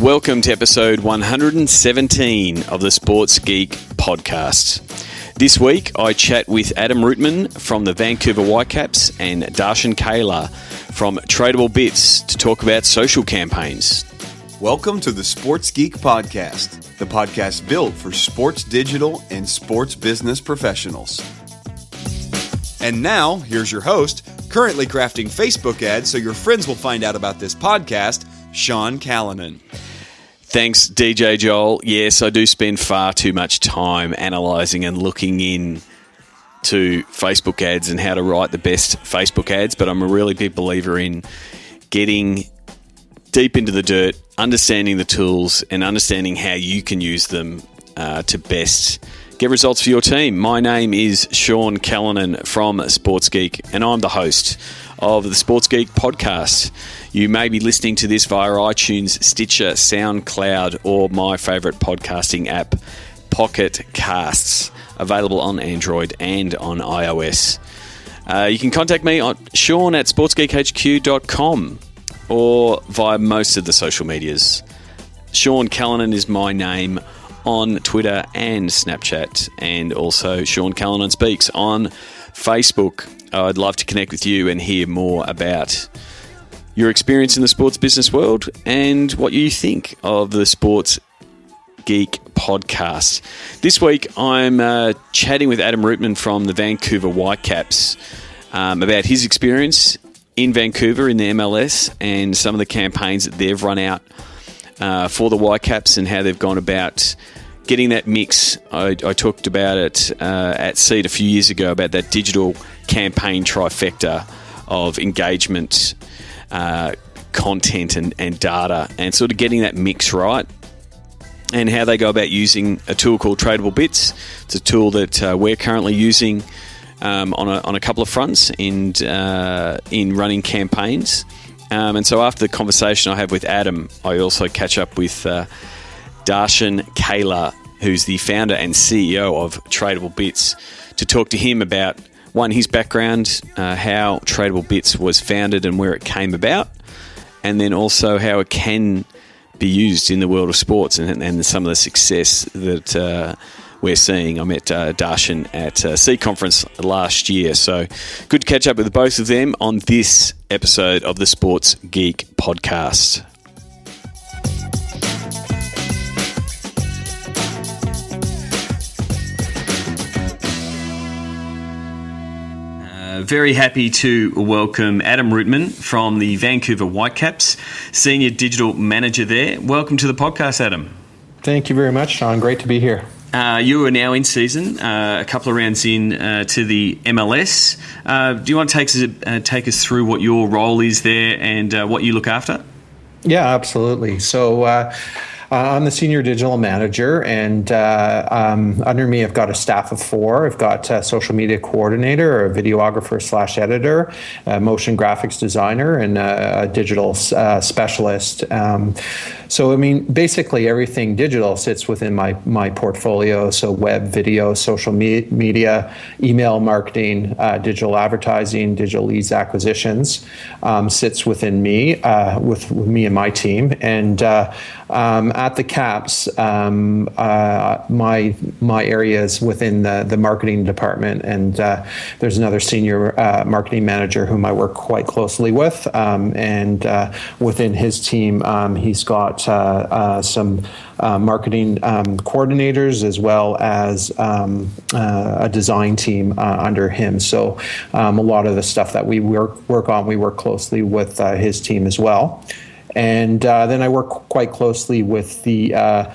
Welcome to episode 117 of the Sports Geek podcast. This week, I chat with Adam Rootman from the Vancouver Whitecaps and Darshan Kayla from Tradable Bits to talk about social campaigns. Welcome to the Sports Geek podcast, the podcast built for sports digital and sports business professionals. And now, here's your host, currently crafting Facebook ads so your friends will find out about this podcast, Sean Callanan. Thanks, DJ Joel. Yes, I do spend far too much time analysing and looking in to Facebook ads and how to write the best Facebook ads, but I'm a really big believer in getting deep into the dirt, understanding the tools, and understanding how you can use them to best get results for your team. My name is Sean Callanan from Sports Geek, and I'm the host of the Sports Geek podcast. You may be listening to this via iTunes, Stitcher, SoundCloud, or my favourite podcasting app, Pocket Casts, available on Android and on iOS. You can contact me on sean@sportsgeekhq.com or via most of the social medias. Sean Callanan is my name on Twitter and Snapchat, and also Sean Callanan Speaks on Facebook. I'd love to connect with you and hear more about your experience in the sports business world and what you think of the Sports Geek podcast. This week, I'm chatting with Adam Rootman from the Vancouver Whitecaps about his experience in Vancouver in the MLS and some of the campaigns that they've run out for the Whitecaps and how they've gone about getting that mix. I talked about it at Seed a few years ago about that digital campaign trifecta of engagement, content and data, and sort of getting that mix right, and how they go about using a tool called Tradable Bits. It's a tool that we're currently using on a couple of fronts in running campaigns. And so after the conversation I have with Adam, I also catch up with Darshan Kayla, who's the founder and CEO of Tradable Bits, to talk to him about, one, his background, how Tradable Bits was founded and where it came about, and then also how it can be used in the world of sports and some of the success that we're seeing. I met Darshan at C Conference last year, so good to catch up with both of them on this episode of the Sports Geek podcast. Very happy to welcome Adam Rootman from the Vancouver Whitecaps, Senior Digital Manager there. Welcome to the podcast, Adam. Thank you very much, Sean. Great to be here. You are now in season, a couple of rounds in to the MLS. Do you want to take us through what your role is there and what you look after? Yeah, absolutely. So I'm the Senior Digital Manager, and under me I've got a staff of 4. I've got a social media coordinator, a videographer/editor, a motion graphics designer, and a digital specialist. So, I mean, basically everything digital sits within my portfolio. So web, video, social media, email marketing, digital advertising, digital leads acquisitions sits within me, with me and my team. And at the Caps, my area is within the marketing department, and there's another senior marketing manager whom I work quite closely with. And within his team, he's got some marketing coordinators as well as a design team under him. So a lot of the stuff that we work on, we work closely with his team as well. And then I work quite closely with the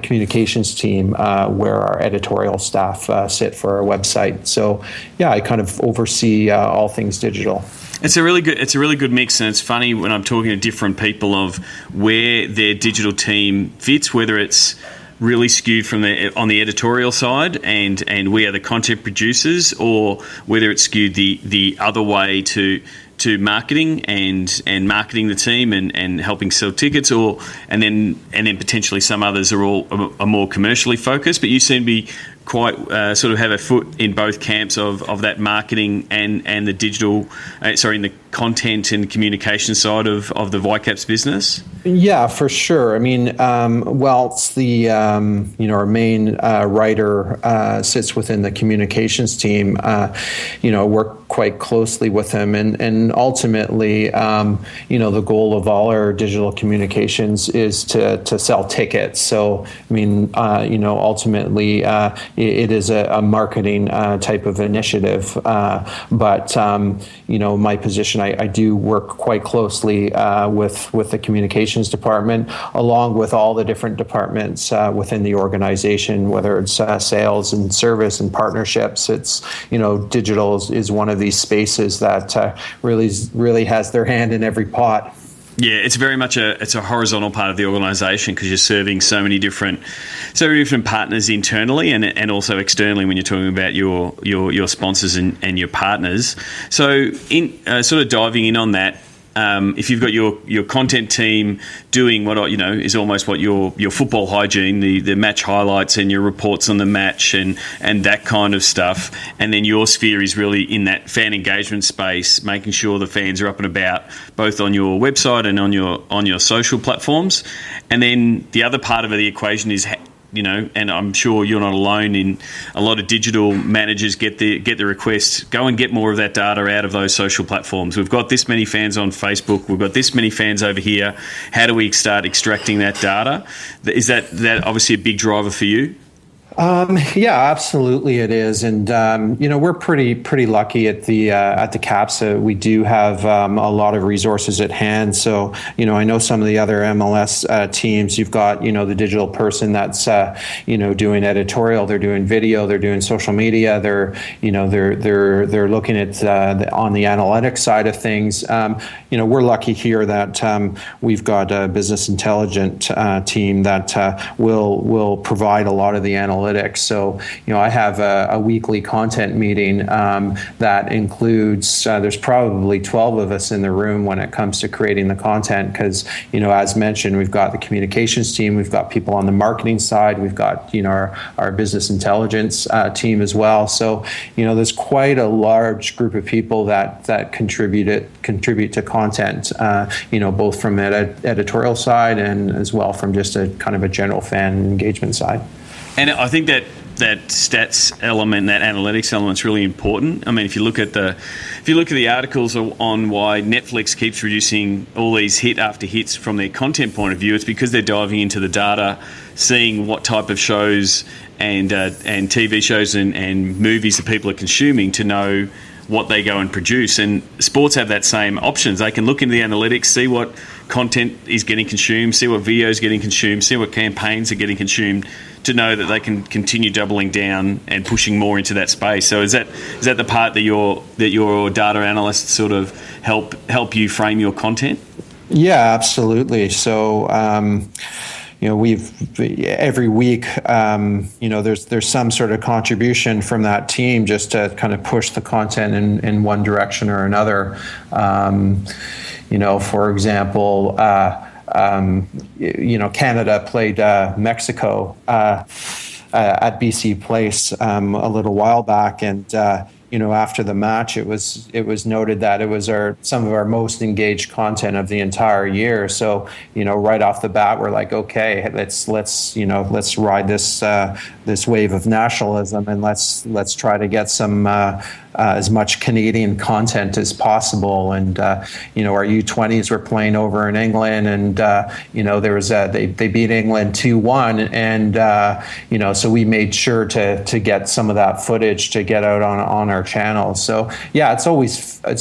communications team where our editorial staff sit for our website. So yeah, I kind of oversee all things digital. It's a really good mix, and it's funny when I'm talking to different people of where their digital team fits, whether it's really skewed on the editorial side and we are the content producers, or whether it's skewed the other way to to marketing and marketing the team and helping sell tickets, and then potentially some others are more commercially focused, but you seem to be quite sort of have a foot in both camps of that marketing and the digital, in the content and communication side of the Whitecaps business? Yeah, for sure. I mean, whilst the our main writer sits within the communications team, work quite closely with him, and ultimately, the goal of all our digital communications is to sell tickets. So, I mean, ultimately, it is a marketing type of initiative. But my position, I do work quite closely with the communications department, along with all the different departments within the organization, whether it's sales and service and partnerships. It's, digital is one of these spaces that really has their hand in every pot. Yeah, it's very much it's a horizontal part of the organisation, because you're serving so many different partners internally and also externally when you're talking about your sponsors and your partners. So, in sort of diving in on that, if you've got your content team doing what is almost what your football hygiene, the match highlights and your reports on the match and that kind of stuff, and then your sphere is really in that fan engagement space, making sure the fans are up and about both on your website and on your social platforms, and then the other part of the equation is, and I'm sure you're not alone in a lot of digital managers get the request, go and get more of that data out of those social platforms. We've got this many fans on Facebook. We've got this many fans over here. How do we start extracting that data? Is that obviously a big driver for you? Yeah, absolutely it is. And, we're pretty lucky at the Caps. We do have a lot of resources at hand. So, I know some of the other MLS teams, you've got, the digital person that's, doing editorial, they're doing video, they're doing social media, they're looking at on the analytics side of things. We're lucky here that we've got a business intelligence team that will provide a lot of the analytics. So, I have a weekly content meeting that includes, there's probably 12 of us in the room when it comes to creating the content, because, as mentioned, we've got the communications team, we've got people on the marketing side, we've got, our business intelligence team as well. So, there's quite a large group of people that contribute to content, both from editorial side and as well from just a kind of a general fan engagement side. And I think that stats element, that analytics element, is really important. I mean, if you look at the articles on why Netflix keeps producing all these hit after hits from their content point of view, it's because they're diving into the data, seeing what type of shows and TV shows and movies that people are consuming to know what they go and produce. And sports have that same options. They can look into the analytics, see what content is getting consumed, see what video is getting consumed, see what campaigns are getting consumed, to know that they can continue doubling down and pushing more into that space. So is that the part that your data analysts sort of help you frame your content? Yeah, absolutely. So we've every week, there's some sort of contribution from that team just to kind of push the content in one direction or another. For example, Canada played Mexico at BC Place a little while back, and after the match, it was noted that it was some of our most engaged content of the entire year. So right off the bat, we're like, okay, let's ride this wave of nationalism, and let's try to get some as much Canadian content as possible. And our U20s were playing over in England, and there was they beat England 2-1, and so we made sure to get some of that footage to get out on our channels. So yeah, it's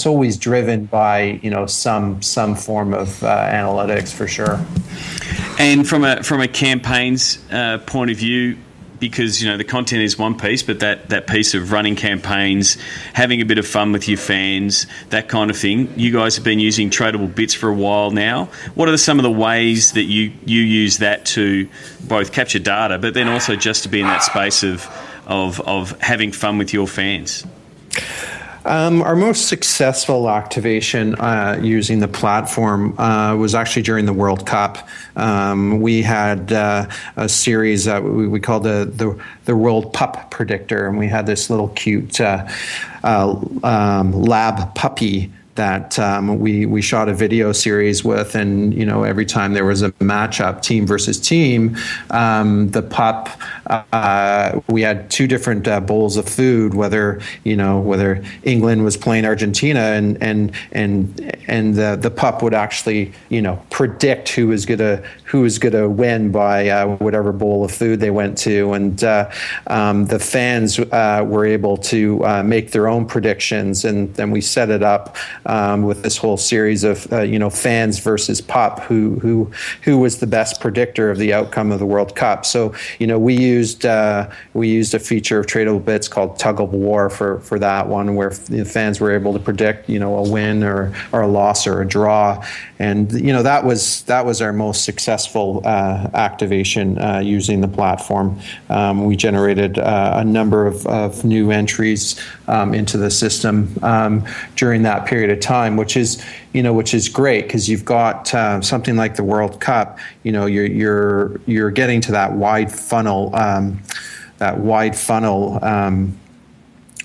always driven by some form of analytics for sure. And from a campaigns point of view, because the content is one piece, but that piece of running campaigns, having a bit of fun with your fans, that kind of thing. You guys have been using Tradable Bits for a while now. What are some of the ways that you use that to both capture data, but then also just to be in that space of having fun with your fans? Our most successful activation using the platform was actually during the World Cup. We had a series that we called the World Pup Predictor, and we had this little cute lab puppy that we shot a video series with, and every time there was a matchup, team versus team, the pup, we had two different bowls of food, whether England was playing Argentina, and the pup would actually predict who was gonna win by whatever bowl of food they went to, and the fans were able to make their own predictions, and then we set it up with this whole series of fans versus pup, who was the best predictor of the outcome of the World Cup. So we used a feature of Tradable Bits called Tug of War for that one, where the fans were able to predict a win or a loss or a draw, and that was our most successful activation using the platform. We generated a number of new entries into the system during that period of time, which is great, because you've got something like the World Cup. You're getting to that wide funnel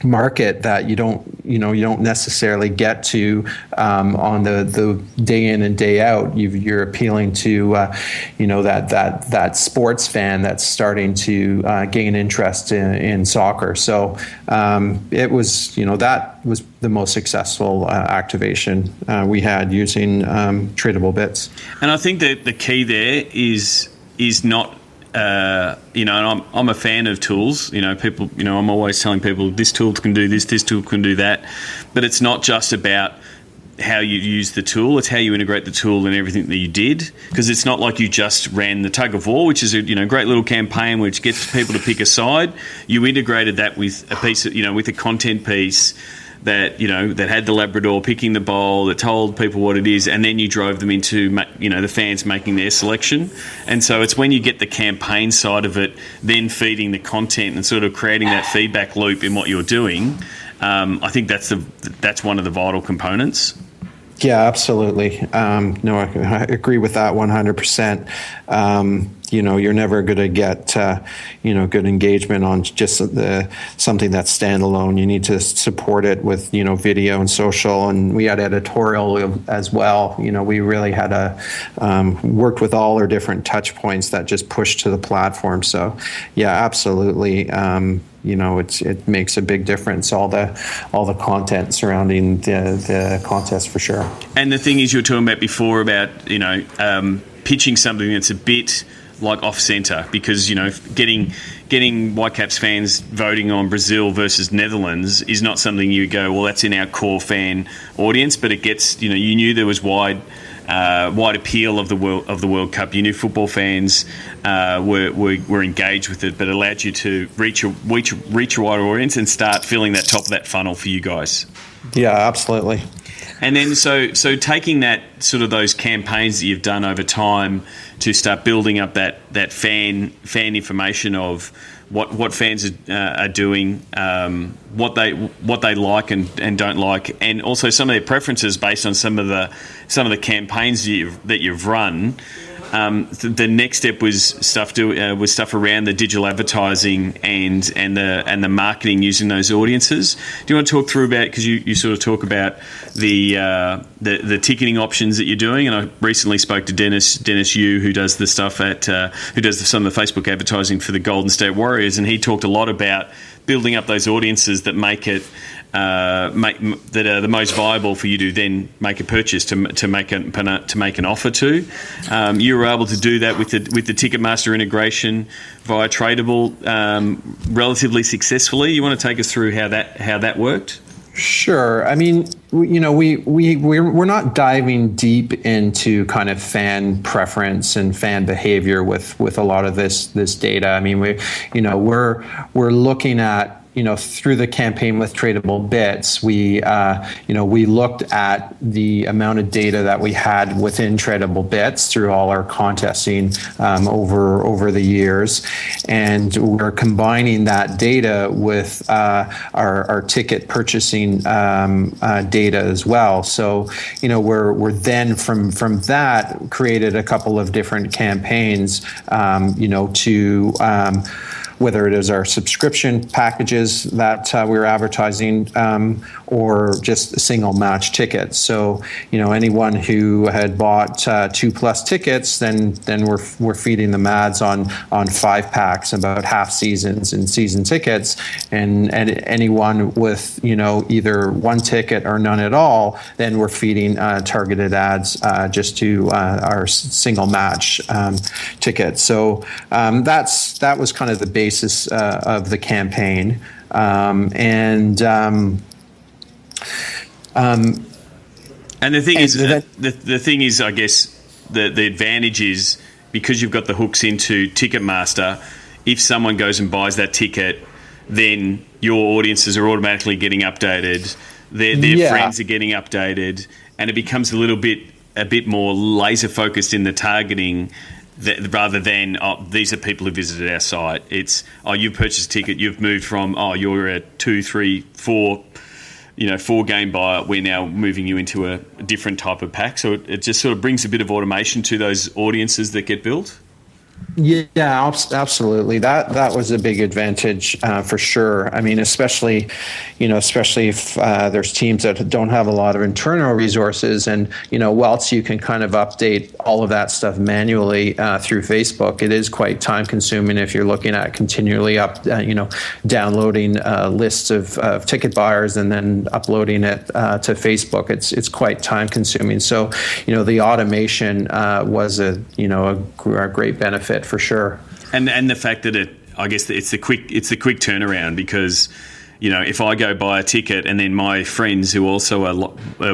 market that you don't necessarily get to on the day in and day out. You're appealing to that sports fan that's starting to gain interest in soccer. So it was that was the most successful activation we had using Tradable Bits. And I think that the key there is not. And I'm a fan of tools. People. I'm always telling people this tool can do this tool can do that, but it's not just about how you use the tool. It's how you integrate the tool and everything that you did. Because it's not like you just ran the Tug of War, which is a great little campaign which gets people to pick a side. You integrated that with a piece of, with a content piece that that had the Labrador picking the bowl, that told people what it is, and then you drove them into the fans making their selection. And so it's when you get the campaign side of it, then feeding the content and sort of creating that feedback loop in what you're doing. I think that's one of the vital components. Yeah, absolutely. No, I agree with that 100%. You're never going to get, good engagement on just something that's standalone. You need to support it with, video and social. And we had editorial as well. We really had worked with all our different touch points that just pushed to the platform. So, yeah, absolutely. It makes a big difference, all the content surrounding the contest, for sure. And the thing is, you were talking about before about pitching something that's a bit like off centre, because getting Whitecaps fans voting on Brazil versus Netherlands is not something you go, well, that's in our core fan audience, but it gets you knew there was wide appeal of the World Cup. You knew football fans were engaged with it, but it allowed you to reach a wider audience and start filling that top of that funnel for you guys. Yeah, absolutely. And then so taking that sort of those campaigns that you've done over time to start building up that fan information of what fans are doing, what they like and don't like, and also some of their preferences based on some of the campaigns that you've run. The next step was stuff around the digital advertising and the marketing using those audiences. Do you want to talk through about, because you sort of talk about the ticketing options that you're doing? And I recently spoke to Dennis Yu, who does the stuff who does some of the Facebook advertising for the Golden State Warriors, and he talked a lot about building up those audiences that make it that are the most viable for you to then make a purchase to make an offer to. You were able to do that with the Ticketmaster integration via Tradable relatively successfully. You want to take us through how that worked? Sure. I mean, we're not diving deep into kind of fan preference and fan behavior with a lot of this data. I mean, we're looking at through the campaign with Tradable Bits, we looked at the amount of data that we had within Tradable Bits through all our contesting over the years, and we're combining that data with our ticket purchasing data as well. So, we're then from that created a couple of different campaigns, to whether it is our subscription packages that we're advertising or just single match tickets. So, anyone who had bought 2+ tickets, then we're feeding them ads on 5-packs, about half seasons and season tickets, and anyone with either one ticket or none at all, then we're feeding targeted ads just to our single match tickets. So that was kind of the basis of the campaign, and the thing is, the thing is, I guess the advantage is because you've got the hooks into Ticketmaster. If someone goes and buys that ticket, then your audiences are automatically getting updated. Their friends are getting updated, and it becomes a bit more laser focused in the targeting. Rather than, these are people who visited our site. It's, you've purchased a ticket, you've moved from, you're a 2, 3, 4, 4-game buyer. We're now moving you into a different type of pack. So it just sort of brings a bit of automation to those audiences that get built. Yeah, absolutely. That was a big advantage for sure. I mean, especially if there's teams that don't have a lot of internal resources, and whilst you can kind of update all of that stuff manually through Facebook, it is quite time consuming if you're looking at continually downloading lists of ticket buyers and then uploading it to Facebook. It's quite time consuming. So the automation was a great benefit for sure, and the fact that I guess it's the quick turnaround, because if I go buy a ticket and then my friends who also are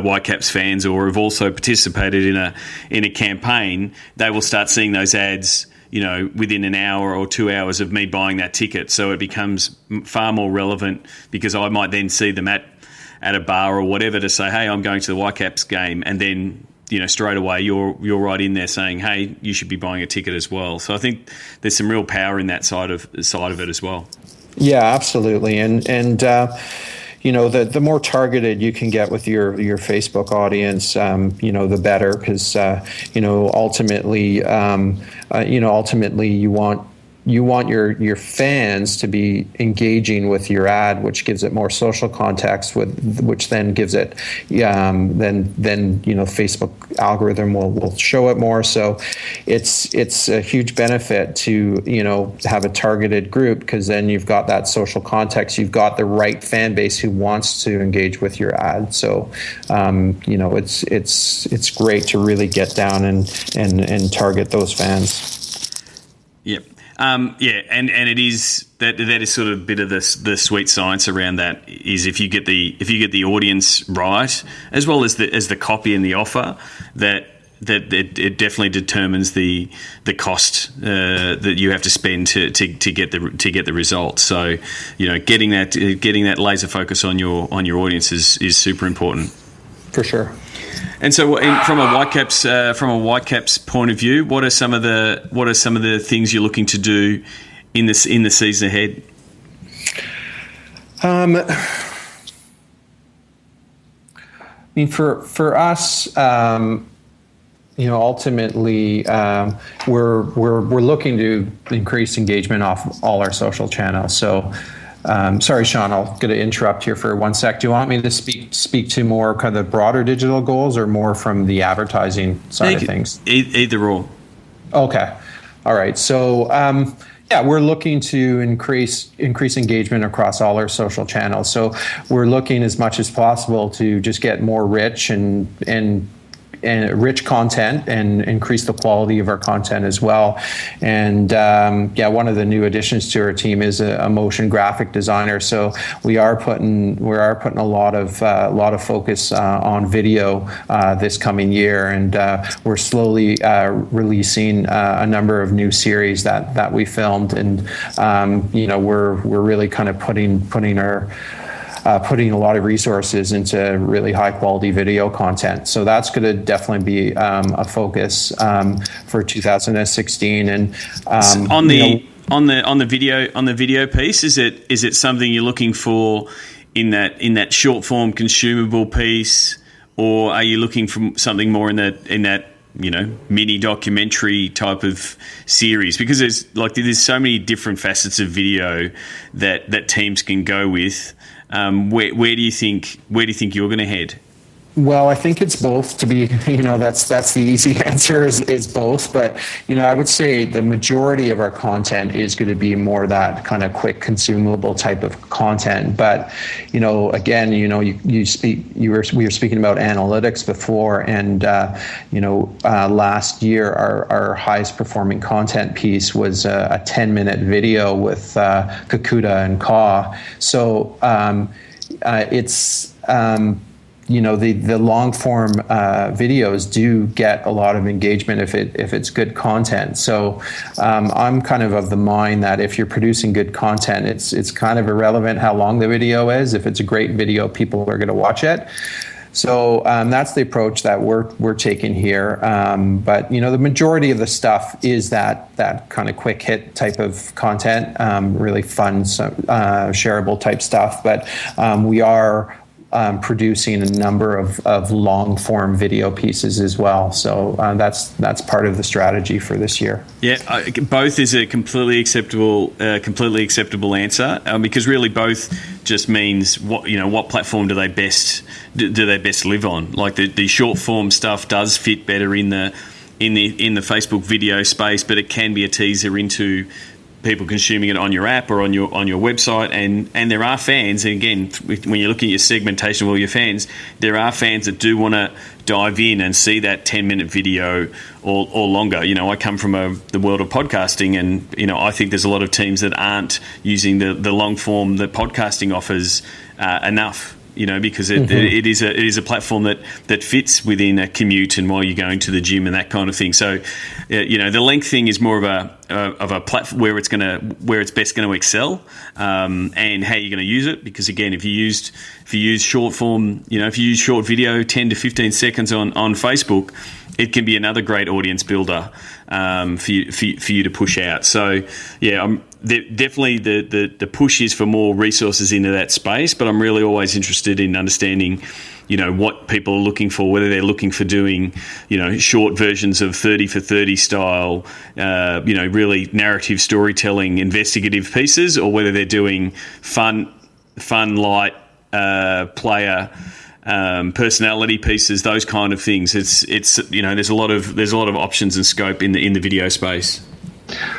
Whitecaps fans or have also participated in a campaign, they will start seeing those ads within an hour or 2 hours of me buying that ticket. So it becomes far more relevant, because I might then see them at a bar or whatever to say, hey, I'm going to the Whitecaps game, and then straight away you're right in there saying, hey, you should be buying a ticket as well. So I think there's some real power in that side of it as well. Yeah, absolutely. And the more targeted you can get with your Facebook audience, the better, because ultimately you want your fans to be engaging with your ad, which gives it more social context, which then gives it then Facebook algorithm will show it more. So it's a huge benefit to have a targeted group, because then you've got that social context, you've got the right fan base who wants to engage with your ad. So it's great to really get down and target those fans. Yep. And it is that is sort of a bit of the sweet science around that, is if you get the audience right, as well as the copy and the offer, that it definitely determines the cost that you have to spend to get the results. So getting that laser focus on your audience is super important. For sure. And so, from a Whitecaps point of view, what are some of the things you're looking to do in the season ahead? I mean, for us, ultimately, we're looking to increase engagement off all our social channels. So. Sorry, Sean, I'm going to interrupt here for 1 sec. Do you want me to speak to more kind of broader digital goals, or more from the advertising side of things? Either or. Okay. All right. So, we're looking to increase engagement across all our social channels. So we're looking as much as possible to just get more rich and rich content and increase the quality of our content as well. And one of the new additions to our team is a motion graphic designer. So we are putting a lot of focus on video this coming year, and we're slowly releasing a number of new series that we filmed, and we're really kind of putting a lot of resources into really high quality video content. So that's going to definitely be a focus for 2016. And on the video piece, is it something you're looking for in that short form consumable piece, or are you looking for something more in that mini documentary type of series? Because there's so many different facets of video that teams can go with. Where do you think you're going to head? Well, I think it's both. To be, that's the easy answer is both. But I would say the majority of our content is going to be more that kind of quick consumable type of content. But again, we were speaking about analytics before, and last year our highest performing content piece was a 10-minute video with Kakuta and Ka. So it's the long form videos do get a lot of engagement if it's good content. So I'm kind of the mind that if you're producing good content, it's kind of irrelevant how long the video is. If it's a great video, people are going to watch it. So that's the approach that we're taking here. But the majority of the stuff is that kind of quick hit type of content, really fun, shareable type stuff. But we are producing a number of long form video pieces as well. So that's part of the strategy for this year. Yeah, both is a completely acceptable answer, because really both just means what platform do they best live on. Like the short form stuff does fit better in the Facebook video space, but it can be a teaser into people consuming it on your app or on your website, and there are fans, and again, when you look at your segmentation of all your fans, there are fans that do want to dive in and see that 10-minute video or longer. I come from the world of podcasting, and I think there's a lot of teams that aren't using the long form that podcasting offers enough. Because it is a platform that fits within a commute and while you're going to the gym and that kind of thing. So, the length thing is more of a platform where it's best going to excel, and how you're going to use it. Because again, if you use short form, if you use short video, 10 to 15 seconds on Facebook, it can be another great audience builder for you to push out. So definitely the push is for more resources into that space, but I'm really always interested in understanding what people are looking for, whether they're looking for doing short versions of 30 for 30 style really narrative storytelling investigative pieces, or whether they're doing fun light player personality pieces, those kind of things. It's there's a lot of options and scope in the video space.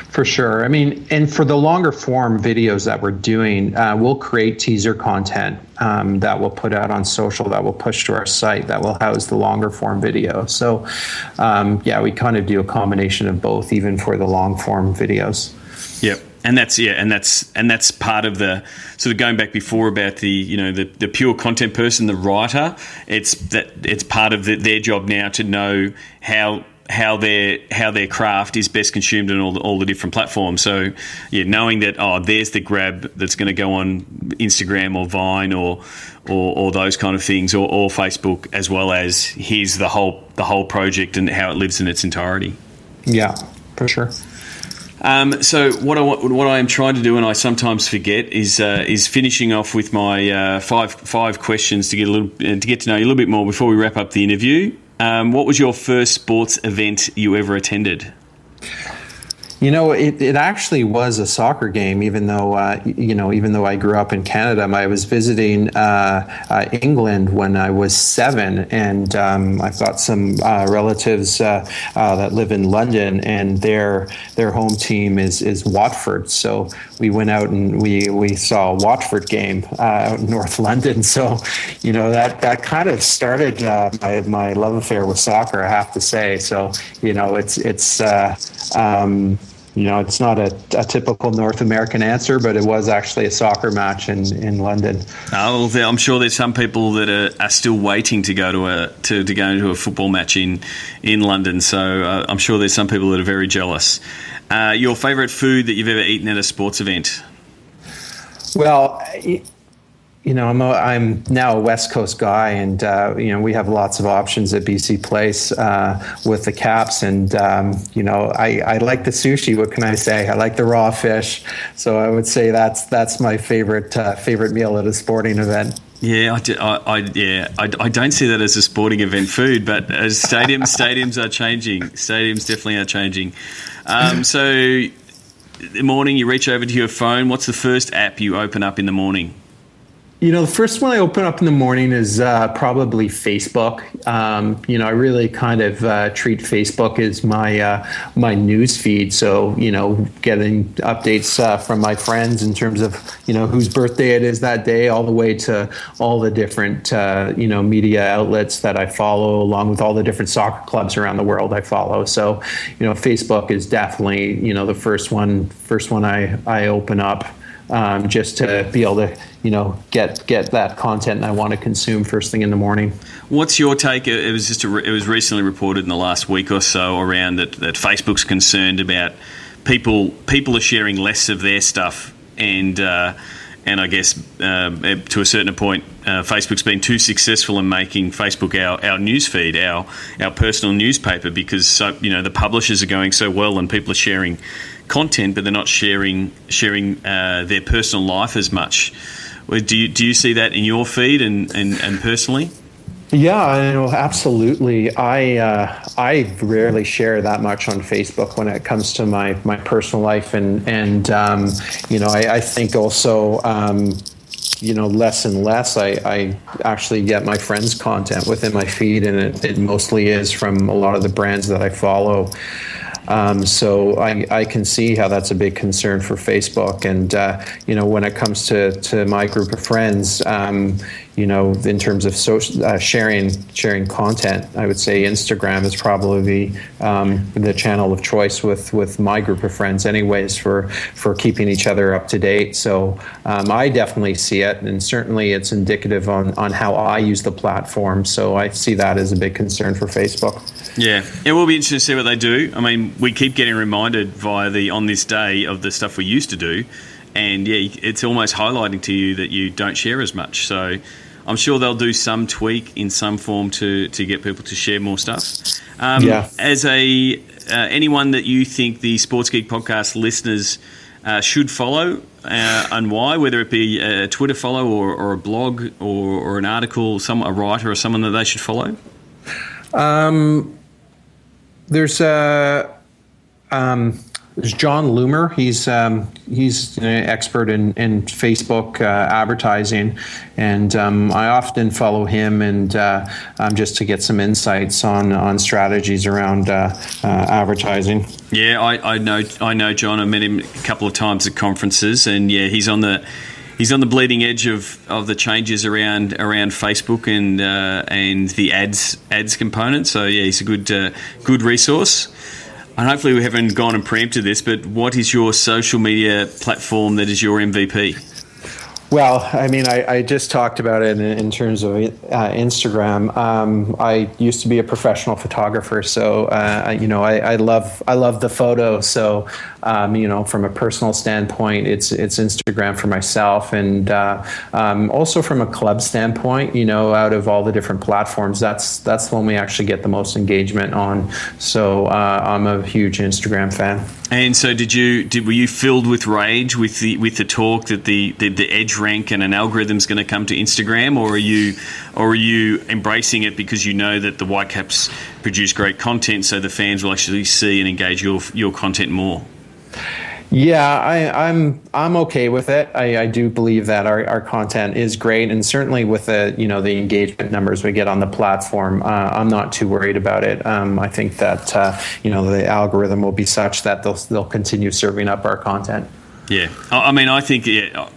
For sure. I mean, and for the longer form videos that we're doing, we'll create teaser content that we'll put out on social, that we'll push to our site, that will house the longer form video. So, we kind of do a combination of both, even for the long form videos. Yep. And that's part of the sort of going back before about the pure content person, the writer. It's part of their job now to know how their craft is best consumed on all the different platforms. So knowing that there's the grab that's going to go on Instagram or Vine or those kind of things, or Facebook, as well as here's the whole project and how it lives in its entirety. Yeah, for sure. So what I am trying to do, and I sometimes forget, is finishing off with my five questions to get to know you a little bit more before we wrap up the interview. What was your first sports event you ever attended? It actually was a soccer game, even though I grew up in Canada. I was visiting England when I was 7, and I've got some relatives that live in London, and their home team is Watford. So we went out and we saw a Watford game out in North London. So, that kind of started my love affair with soccer, I have to say. So, it's not a typical North American answer, but it was actually a soccer match in London. Oh, well, I'm sure there's some people that are still waiting to go to go into a football match in London. So I'm sure there's some people that are very jealous. Your favourite food that you've ever eaten at a sports event? Well, I'm now a West Coast guy, and we have lots of options at BC Place with the Caps, and I like the sushi. What can I say? I like the raw fish, so I would say that's my favorite meal at a sporting event. Yeah, I don't see that as a sporting event food, but as stadiums are changing. Stadiums definitely are changing. So, in the morning, you reach over to your phone. What's the first app you open up in the morning? The first one I open up in the morning is probably Facebook. I really kind of treat Facebook as my news feed. So, getting updates from my friends in terms of, whose birthday it is that day, all the way to all the different, media outlets that I follow, along with all the different soccer clubs around the world I follow. So, Facebook is definitely, the first one I open up. Just to be able to, get that content I want to consume first thing in the morning. What's your take? It was recently reported in the last week or so around that Facebook's concerned about people are sharing less of their stuff, and I guess to a certain point, Facebook's been too successful in making Facebook our news feed, our personal newspaper, because the publishers are going so well and people are sharing content, but they're not sharing their personal life as much. Do you see that in your feed and personally? Yeah, absolutely. I rarely share that much on Facebook when it comes to my personal life, and I think also less and less I actually get my friends' content within my feed, and it mostly is from a lot of the brands that I follow. So I can see how that's a big concern for Facebook. And, when it comes to my group of friends, in terms of sharing content, I would say Instagram is probably the channel of choice with my group of friends anyways for keeping each other up to date. So I definitely see it, and certainly it's indicative on how I use the platform. So I see that as a big concern for Facebook. Yeah, it will be interesting to see what they do. I mean, we keep getting reminded via the On This Day of the stuff we used to do, and it's almost highlighting to you that you don't share as much. So I'm sure they'll do some tweak in some form to get people to share more stuff. As anyone that you think the Sports Geek podcast listeners should follow, and why, whether it be a Twitter follow or a blog or an article, a writer or someone that they should follow? There's John Loomer. He's an expert in Facebook advertising, and I often follow him and just to get some insights on strategies around advertising. Yeah, I know John. I met him a couple of times at conferences, and he's on the bleeding edge of the changes around Facebook and the ads component. So he's a good resource. And hopefully we haven't gone and preempted this, but what is your social media platform that is your MVP? Well, I mean, I just talked about it in terms of Instagram. I used to be a professional photographer, so I love the photo. So from a personal standpoint, it's Instagram for myself, and also from a club standpoint, out of all the different platforms, that's the one we actually get the most engagement on. So I'm a huge Instagram fan. And so, were you filled with rage with the talk that the edge rank and an algorithm's going to come to Instagram, or are you embracing it because you know that the Whitecaps produce great content, so the fans will actually see and engage your content more? Yeah, I'm okay with it. I do believe that our content is great, and certainly with the the engagement numbers we get on the platform, I'm not too worried about it. I think that the algorithm will be such that they'll continue serving up our content. Yeah, I mean, I think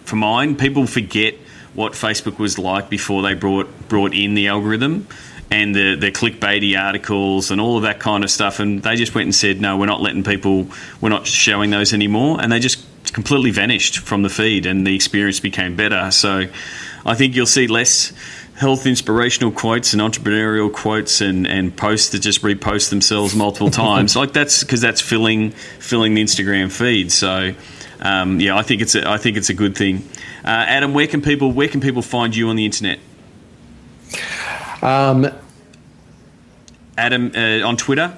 for mine, people forget what Facebook was like before they brought in the algorithm and the clickbaity articles and all of that kind of stuff, and they just went and said, no, we're not showing those anymore, and they just completely vanished from the feed, and the experience became better. So I think you'll see less health inspirational quotes and entrepreneurial quotes and posts that just repost themselves multiple times. Like that's because that's filling the Instagram feed. So I think it's a good thing. Adam, where can people find you on the internet? Adam on Twitter?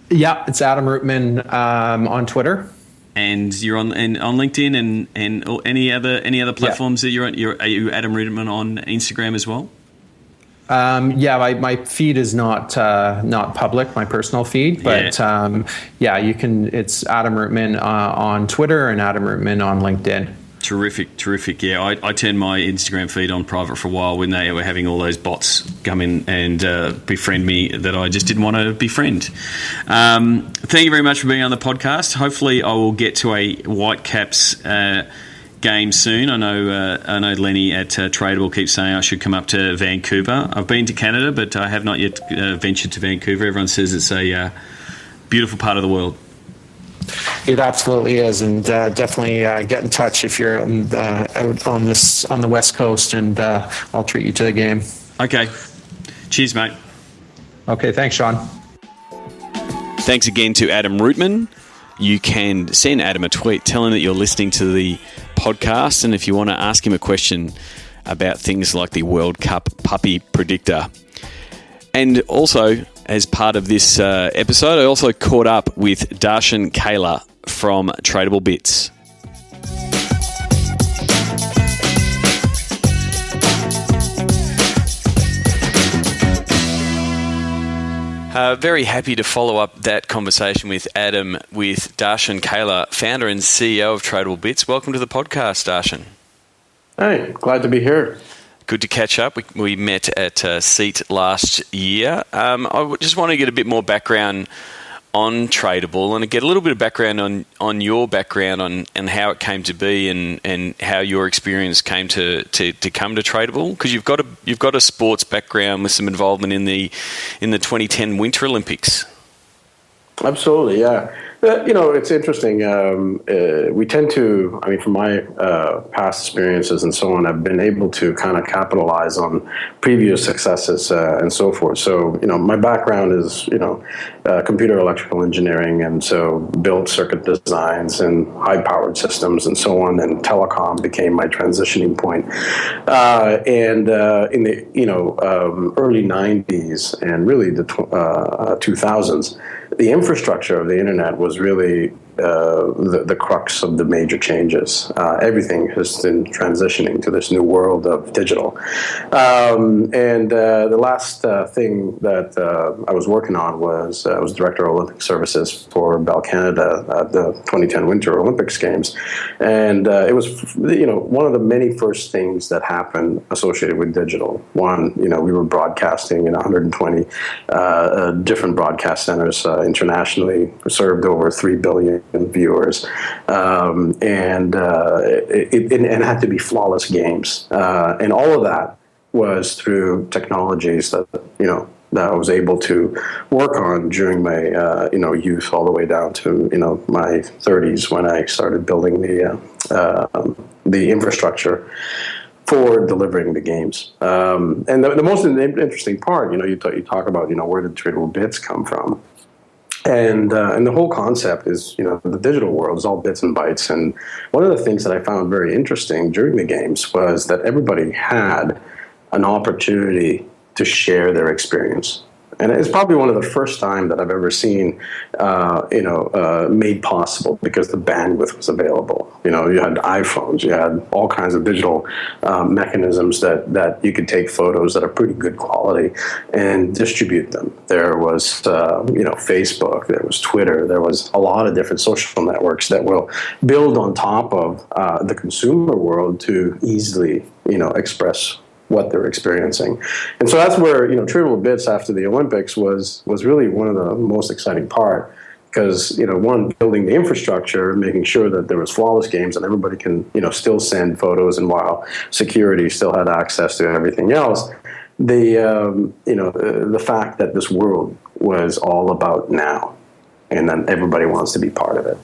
Yeah, it's Adam Rootman on Twitter. And you're on LinkedIn and any other platforms that you're on? Are you Adam Rootman on Instagram as well? My feed is not public, my personal feed, but you can. It's Adam Rootman on Twitter and Adam Rootman on LinkedIn. Terrific. Yeah, I turned my Instagram feed on private for a while when they were having all those bots come in and befriend me that I just didn't want to befriend. Thank you very much for being on the podcast. Hopefully I will get to a Whitecaps game soon. I know Lenny at Tradable keeps saying I should come up to Vancouver. I've been to Canada, but I have not yet ventured to Vancouver. Everyone says it's a beautiful part of the world. It absolutely is, and definitely get in touch if you're out on the West Coast, and I'll treat you to the game. Okay. Cheers, mate. Okay, thanks, Sean. Thanks again to Adam Rootman. You can send Adam a tweet telling that you're listening to the podcast, and if you want to ask him a question about things like the World Cup puppy predictor. And also, as part of this episode, I also caught up with Darshan Kayla from Tradable Bits. Very happy to follow up that conversation with Adam with Darshan Kayla, founder and CEO of Tradable Bits. Welcome to the podcast, Darshan. Hey, glad to be here. Good to catch up. We met at SEAT last year. I just want to get a bit more background on Tradable and get a little bit of background on your background and how it came to be and how your experience came to come to Tradable, because you've got a sports background with some involvement in the 2010 Winter Olympics. Absolutely, yeah. It's interesting. We tend to, from my past experiences and so on, I've been able to kind of capitalize on previous successes and so forth. So, my background is, computer electrical engineering, and so built circuit designs and high-powered systems and so on, and telecom became my transitioning point. In the, early 90s and really the 2000s, the infrastructure of the internet was really the crux of the major changes. Everything has been transitioning to this new world of digital. The last thing that I was working on was I was director of Olympic Services for Bell Canada at the 2010 Winter Olympics Games. And it was, one of the many first things that happened associated with digital. One, we were broadcasting in 120 different broadcast centers internationally, served over 3 billion viewers, and it had to be flawless games, and all of that was through technologies that I was able to work on during my youth, all the way down to my 30s when I started building the infrastructure for delivering the games. And the most interesting part, you talk about where did Tradable Bits come from. And the whole concept is, the digital world is all bits and bytes. And one of the things that I found very interesting during the games was that everybody had an opportunity to share their experience. And it's probably one of the first time that I've ever seen, made possible because the bandwidth was available. You had iPhones, you had all kinds of digital mechanisms that you could take photos that are pretty good quality and distribute them. There was, Facebook, there was Twitter, there was a lot of different social networks that will build on top of the consumer world to easily, express what they're experiencing. And so that's where, Tradable Bits after the Olympics was really one of the most exciting part because, one, building the infrastructure, making sure that there was flawless games and everybody can, still send photos, and while security still had access to everything else, the fact that this world was all about now and then everybody wants to be part of it.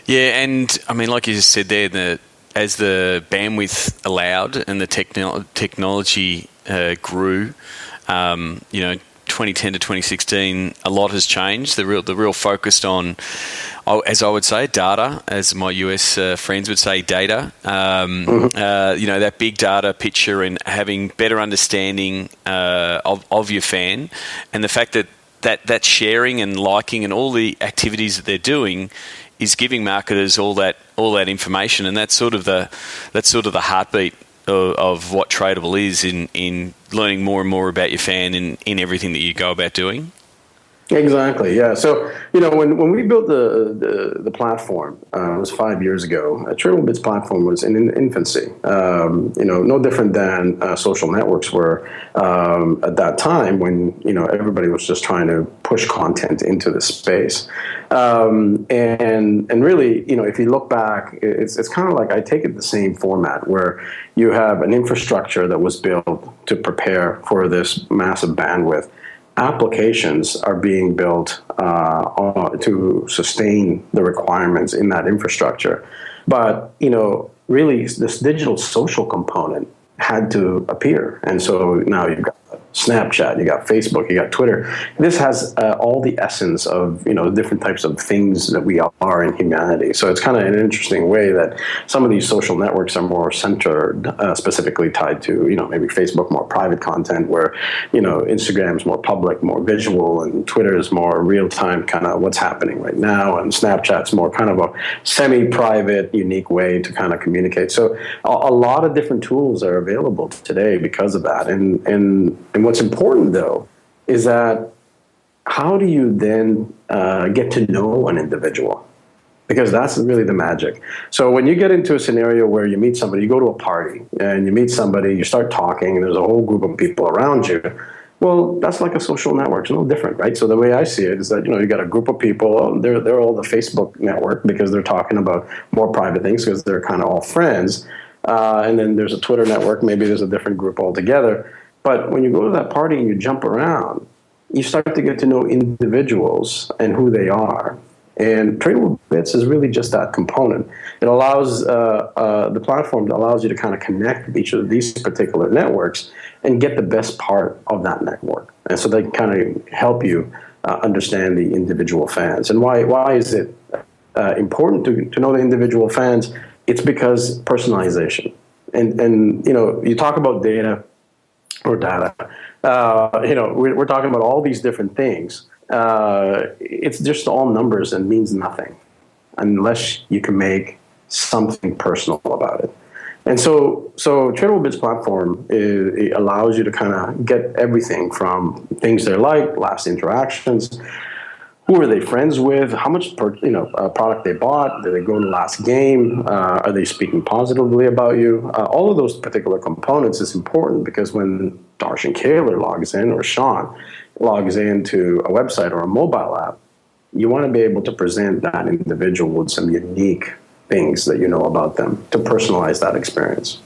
Yeah, and I mean, like you just said there, as the bandwidth allowed and the technology grew, 2010 to 2016, a lot has changed. The real focused on, as I would say, data, as my US friends would say, data. That big data picture and having better understanding of your fan, and the fact that sharing and liking and all the activities that they're doing is giving marketers all that information, and that's sort of the heartbeat of what Tradable is in learning more and more about your fan in everything that you go about doing. Exactly. Yeah. So when we built the platform, it was 5 years ago. Tradable Bits platform was in infancy. No different than social networks were at that time when everybody was just trying to push content into the space. And really, if you look back, it's kind of like I take it the same format where you have an infrastructure that was built to prepare for this massive bandwidth. Applications are being built to sustain the requirements in that infrastructure. But, really this digital social component had to appear. And so now you've got Snapchat, you got Facebook, you got Twitter. This has all the essence of, different types of things that we are in humanity. So it's kind of an interesting way that some of these social networks are more centered, specifically tied to, maybe Facebook, more private content, where, Instagram's more public, more visual, and Twitter is more real-time, kind of what's happening right now. And Snapchat's more kind of a semi-private, unique way to kind of communicate. So a lot of different tools are available today because of that. And what's important, though, is that how do you then get to know an individual? Because that's really the magic. So when you get into a scenario where you meet somebody, you go to a party and you meet somebody, you start talking, and there's a whole group of people around you. Well, that's like a social network. It's no different, right? So the way I see it is that, you got a group of people, they're all the Facebook network because they're talking about more private things because they're kind of all friends. And then there's a Twitter network. Maybe there's a different group altogether. But when you go to that party and you jump around, you start to get to know individuals and who they are. And Tradable Bits is really just that component. It allows the platform allows you to kind of connect with each of these particular networks and get the best part of that network. And so they kind of help you understand the individual fans. And why is it important to know the individual fans? It's because personalization. And you talk about data. We're talking about all these different things. It's just all numbers and means nothing unless you can make something personal about it. And so Tradable Bits platform it allows you to kind of get everything from things they like, last interactions, who are they friends with, how much product they bought, did they go to the last game, are they speaking positively about you? All of those particular components is important because when Darshan Kaler logs in or Sean logs into a website or a mobile app, you want to be able to present that individual with some unique things that you know about them to personalize that experience.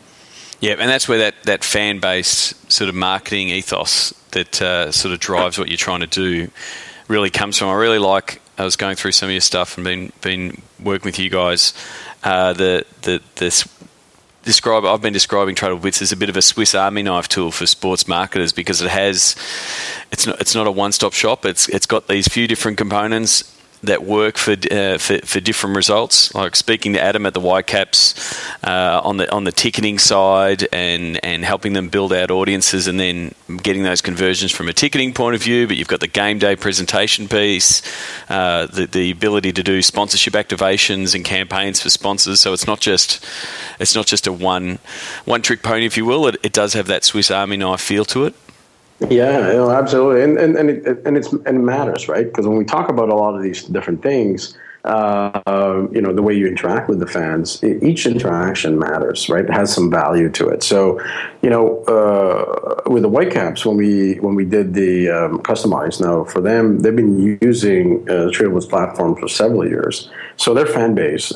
Yeah, and that's where that fan-based sort of marketing ethos that sort of drives what you're trying to do really comes from. I really like, I was going through some of your stuff and been working with you guys. I've been describing Tradable Bits as a bit of a Swiss Army knife tool for sports marketers because it's not a one-stop shop. It's got these few different components work for different results. Like speaking to Adam at the Whitecaps on the ticketing side and helping them build out audiences, and then getting those conversions from a ticketing point of view. But you've got the game day presentation piece, the ability to do sponsorship activations and campaigns for sponsors. So it's not just a one trick pony, if you will. It does have that Swiss Army knife feel to it. Yeah, absolutely, and it matters, right? Because when we talk about a lot of these different things, the way you interact with the fans, each interaction matters, right? It has some value to it. So, with the Whitecaps, when we did the customized, now for them, they've been using the Tradable Bits platform for several years. So their fan base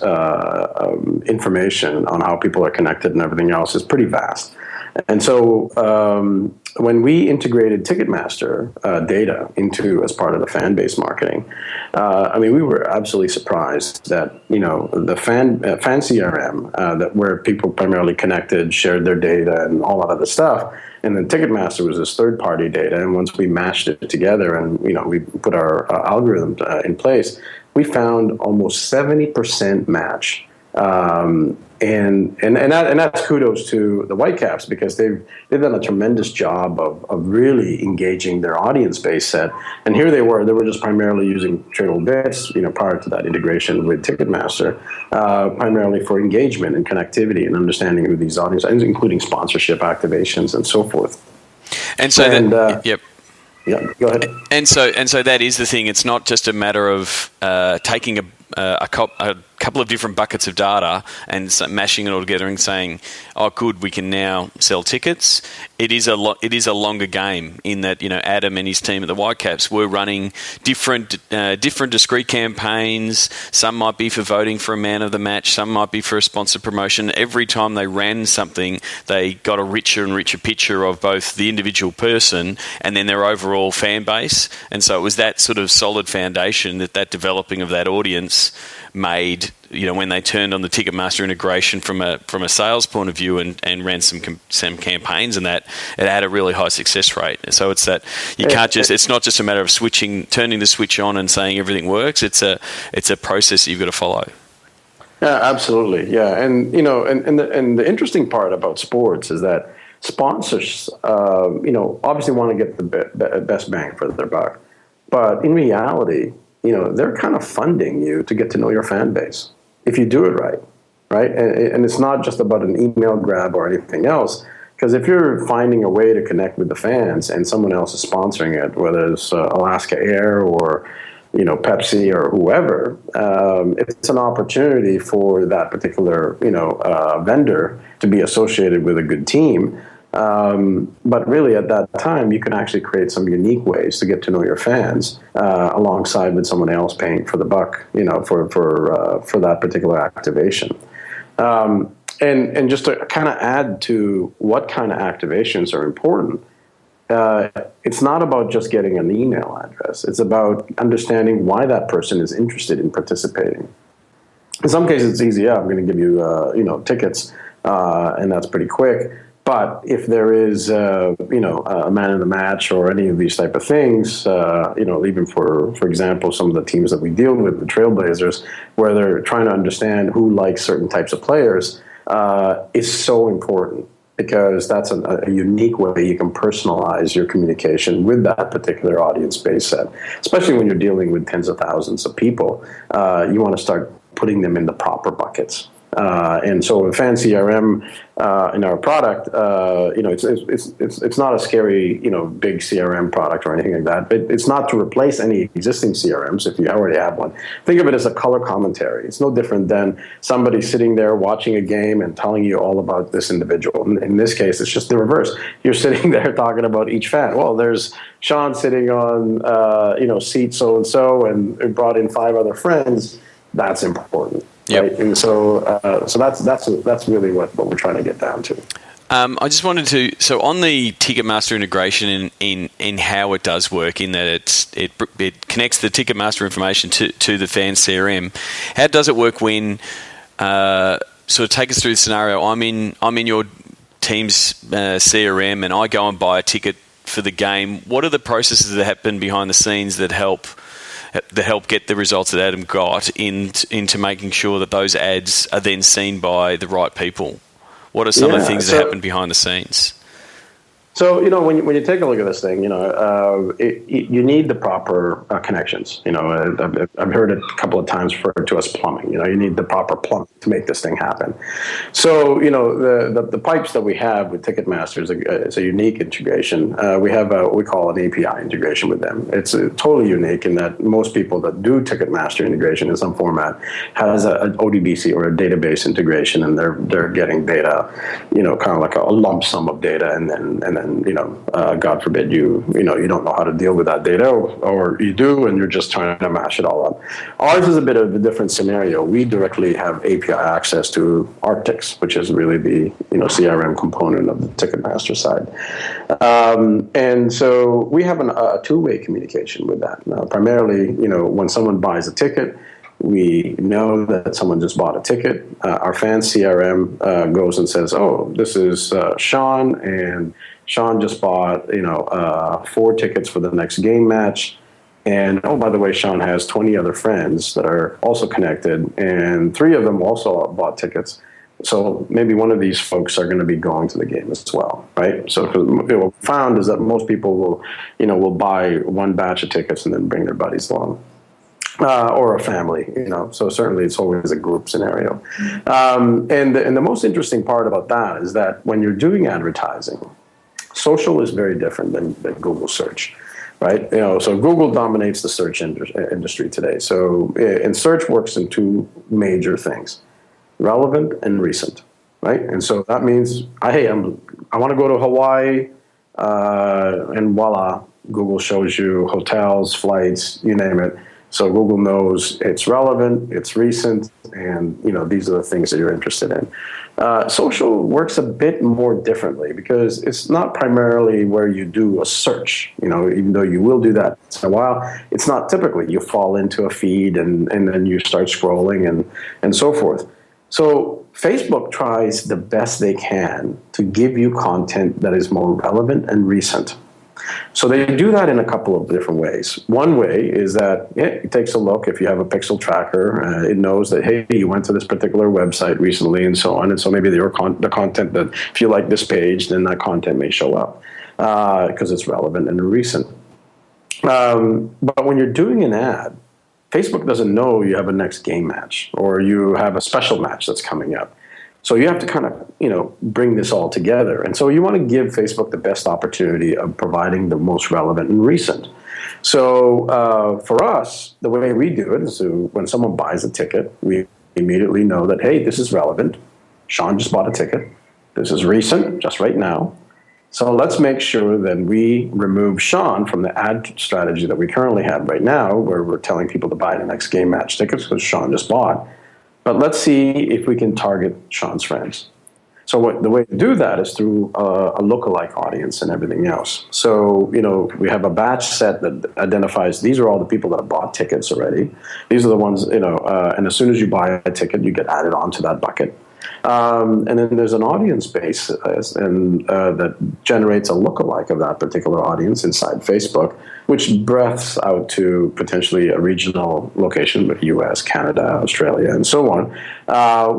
information on how people are connected and everything else is pretty vast. And so when we integrated Ticketmaster data into as part of the fan base marketing, we were absolutely surprised that the fan CRM that where people primarily connected, shared their data, and all that other stuff, and then Ticketmaster was this third-party data. And once we matched it together and we put our algorithm in place, we found almost 70% match. And that's kudos to the Whitecaps, because they've done a tremendous job of really engaging their audience base set. And here they were just primarily using Tradable Bits, prior to that integration with Ticketmaster, primarily for engagement and connectivity and understanding who these audiences, including sponsorship activations and so forth. And so yep. Yeah, go ahead. And so that is the thing. It's not just a matter of taking a couple of different buckets of data and mashing it all together and saying, "Oh, good, we can now sell tickets." It is a longer game in that Adam and his team at the Whitecaps were running different discrete campaigns. Some might be for voting for a man of the match. Some might be for a sponsor promotion. Every time they ran something, they got a richer and richer picture of both the individual person and then their overall fan base. And so it was that sort of solid foundation that developing of that audience made, when they turned on the Ticketmaster integration from a sales point of view and ran some campaigns, and that it had a really high success rate. So it's that it's not just a matter of turning the switch on and saying everything works. It's a process that you've got to follow. Yeah, absolutely. Yeah, and the interesting part about sports is that sponsors, obviously want to get the best bang for their buck, but in reality, they're kind of funding you to get to know your fan base if you do it right? And it's not just about an email grab or anything else, because if you're finding a way to connect with the fans and someone else is sponsoring it, whether it's Alaska Air or Pepsi or whoever, it's an opportunity for that particular vendor to be associated with a good team. But really, at that time, you can actually create some unique ways to get to know your fans, alongside with someone else paying for the buck, for that particular activation. And just to kind of add to what kind of activations are important, it's not about just getting an email address. It's about understanding why that person is interested in participating. In some cases, it's easy. I'm going to give you, tickets, and that's pretty quick. But if there is, a man in the match or any of these type of things, even for example, some of the teams that we deal with, the Trailblazers, where they're trying to understand who likes certain types of players, is so important, because that's a unique way you can personalize your communication with that particular audience base set. Especially when you're dealing with tens of thousands of people, you want to start putting them in the proper buckets. And so a fan CRM in our product, it's not a scary, big CRM product or anything like that. But it's not to replace any existing CRMs if you already have one. Think of it as a color commentary. It's no different than somebody sitting there watching a game and telling you all about this individual. In this case, it's just the reverse. You're sitting there talking about each fan. Well, there's Sean sitting on, seat so-and-so and brought in 5 other friends. That's important. Yep. Right? And so that's really what we're trying to get down to. I just wanted to, so on the Ticketmaster integration in how it does work, in that it connects the Ticketmaster information to the fan CRM. How does it work when, sort of take us through the scenario, I'm in your team's CRM and I go and buy a ticket for the game. What are the processes that happen behind the scenes that help the help get the results that Adam got into making sure that those ads are then seen by the right people? What are some of the things that happen behind the scenes? So, when you take a look at this thing, you need the proper connections. I've heard it a couple of times referred to as plumbing. You need the proper plumbing to make this thing happen. So, the pipes that we have with Ticketmaster is a unique integration. We have what we call an API integration with them. It's totally unique in that most people that do Ticketmaster integration in some format has an ODBC or a database integration, and they're getting data, kind of like a lump sum of data, and then God forbid you don't know how to deal with that data, or you do, and you're just trying to mash it all up. Ours is a bit of a different scenario. We directly have API access to Arctics, which is really the CRM component of the Ticketmaster side, and so we have a two-way communication with that. Now, primarily, when someone buys a ticket, we know that someone just bought a ticket. Our fan CRM goes and says, "Oh, this is Sean, and Sean just bought 4 tickets for the next game match. And oh, by the way, Sean has 20 other friends that are also connected, and 3 of them also bought tickets. So maybe one of these folks are going to be going to the game as well, right?" So what we found is that most people will buy one batch of tickets and then bring their buddies along. Or a family, so certainly it's always a group scenario. And the most interesting part about that is that when you're doing advertising, social is very different than Google search, right? So Google dominates the search industry today. So and search works in 2 major things: relevant and recent, right? And so that means, I want to go to Hawaii, and voila, Google shows you hotels, flights, you name it. So Google knows it's relevant, it's recent, and these are the things that you're interested in. Social works a bit more differently because it's not primarily where you do a search. Even though you will do that once in a while, it's not typically. You fall into a feed and then you start scrolling and so forth. So Facebook tries the best they can to give you content that is more relevant and recent. So they do that in a couple of different ways. One way is that it takes a look. If you have a pixel tracker, it knows that, hey, you went to this particular website recently and so on. And so maybe the content that, if you like this page, then that content may show up because it's relevant and recent. But when you're doing an ad, Facebook doesn't know you have a next game match or you have a special match that's coming up. So you have to kind of, bring this all together. And so you want to give Facebook the best opportunity of providing the most relevant and recent. So for us, the way we do it is when someone buys a ticket, we immediately know that, hey, this is relevant. Sean just bought a ticket. This is recent, just right now. So let's make sure that we remove Sean from the ad strategy that we currently have right now, where we're telling people to buy the next game match tickets because Sean just bought. But let's see if we can target Sean's friends. So the way to do that is through a lookalike audience and everything else. So, we have a batch set that identifies these are all the people that have bought tickets already. These are the ones, and as soon as you buy a ticket, you get added onto that bucket. And then there's an audience base that generates a lookalike of that particular audience inside Facebook, which breaths out to potentially a regional location with US, Canada, Australia, and so on,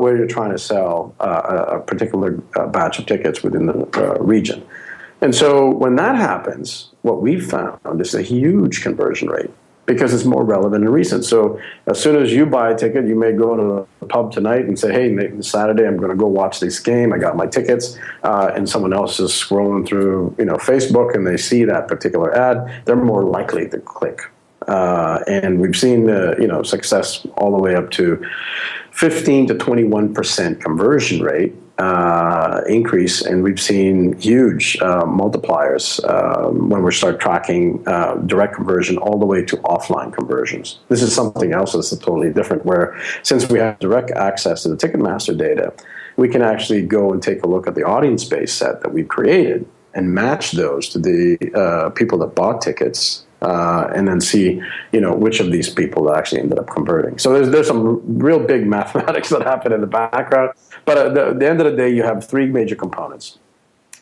where you're trying to sell a particular batch of tickets within the region. And so when that happens, what we've found is a huge conversion rate, because it's more relevant and recent. So as soon as you buy a ticket, you may go to the pub tonight and say, hey, Saturday I'm going to go watch this game. I got my tickets. And someone else is scrolling through Facebook and they see that particular ad. They're more likely to click. And we've seen success all the way up to 15 to 21% conversion rate increase, and we've seen huge multipliers when we start tracking direct conversion all the way to offline conversions. This is something else that's totally different, where since we have direct access to the Ticketmaster data, we can actually go and take a look at the audience base set that we've created and match those to the people that bought tickets, and then see, which of these people actually ended up converting. So there's some real big mathematics that happen in the background. But at the end of the day, you have 3 major components.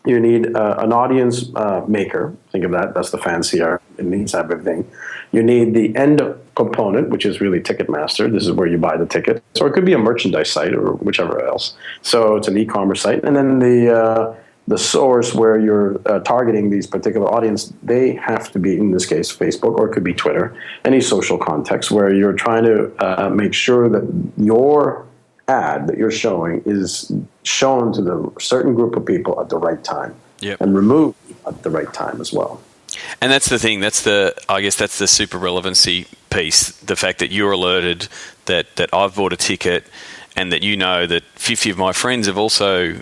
You need an audience maker. Think of that. That's the fancier in the type of thing. You need the end component, which is really Ticketmaster. This is where you buy the tickets. Or it could be a merchandise site or whichever else. So it's an e-commerce site. And then the source where you're targeting these particular audience, they have to be, in this case, Facebook, or it could be Twitter, any social context where you're trying to make sure that your ad that you're showing is shown to the certain group of people at the right time, and removed at the right time as well. And that's the thing. I guess that's the super relevancy piece. The fact that you're alerted that I've bought a ticket, and that you know that 50 of my friends have also